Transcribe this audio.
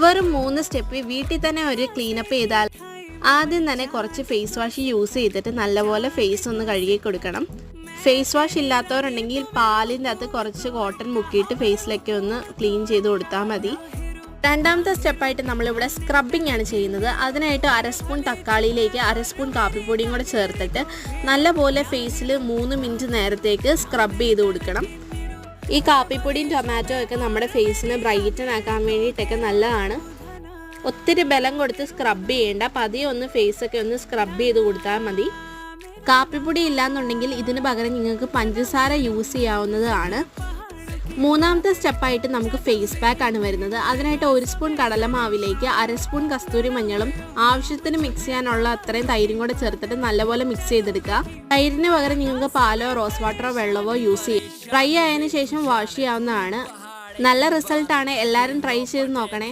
വെറും 3 സ്റ്റെപ്പ് വീട്ടിൽ തന്നെ ഒരു ക്ലീനപ്പ് ചെയ്താൽ ആദ്യം തന്നെ കുറച്ച് ഫേസ് വാഷ് യൂസ് ചെയ്തിട്ട് നല്ലപോലെ ഫേസ് ഒന്ന് കഴുകി കൊടുക്കണം. ഫേസ് വാഷ് ഇല്ലാത്തവരുണ്ടെങ്കിൽ പാലിൻ്റെ അകത്ത് കുറച്ച് കോട്ടൺ മുക്കിയിട്ട് ഫേസിലൊക്കെ ഒന്ന് ക്ലീൻ ചെയ്ത് കൊടുത്താൽ മതി. രണ്ടാമത്തെ സ്റ്റെപ്പായിട്ട് നമ്മളിവിടെ സ്ക്രബിംഗ് ആണ് ചെയ്യുന്നത്. അതിനായിട്ട് 1/2 സ്പൂൺ തക്കാളിയിലേക്ക് 1/2 സ്പൂൺ കാപ്പിപ്പൊടിയും കൂടെ ചേർത്തിട്ട് നല്ലപോലെ ഫേസിൽ 3 മിനിറ്റ് നേരത്തേക്ക് സ്ക്രബ് ചെയ്ത് കൊടുക്കണം. ഈ കാപ്പിപ്പൊടിയും ടൊമാറ്റോ ഒക്കെ നമ്മുടെ ഫേസിന് ബ്രൈറ്റൻ ആക്കാൻ വേണ്ടിയിട്ടൊക്കെ നല്ലതാണ്. ഒത്തിരി ബലം കൊടുത്ത് സ്ക്രബ് ചെയ്യേണ്ട, പതിയെ ഒന്ന് ഫേസൊക്കെ ഒന്ന് സ്ക്രബ് ചെയ്ത് കൊടുത്താൽ മതി. കാപ്പിപ്പൊടി ഇല്ലാന്നുണ്ടെങ്കിൽ ഇതിന് പകരം നിങ്ങൾക്ക് പഞ്ചസാര യൂസ് ചെയ്യാവുന്നതാണ്. മൂന്നാമത്തെ സ്റ്റെപ്പായിട്ട് നമുക്ക് ഫേസ് പാക്ക് ആണ് വരുന്നത്. അതിനായിട്ട് 1 സ്പൂൺ കടലമാവിലേക്ക് 1/2 സ്പൂൺ കസ്തൂരി മഞ്ഞളും ആവശ്യത്തിന് മിക്സ് ചെയ്യാനുള്ള അത്രയും തൈരും കൂടെ ചേർത്തിട്ട് നല്ലപോലെ മിക്സ് ചെയ്തെടുക്കുക. തൈരിന് പകരം നിങ്ങൾക്ക് പാലോ റോസ് വാട്ടറോ വെള്ളമോ യൂസ് ചെയ്യാം. ഡ്രൈ ആയതിനു ശേഷം വാഷ് ചെയ്യാവുന്നതാണ്. നല്ല റിസൾട്ടാണ്, എല്ലാവരും ട്രൈ ചെയ്ത് നോക്കണേ.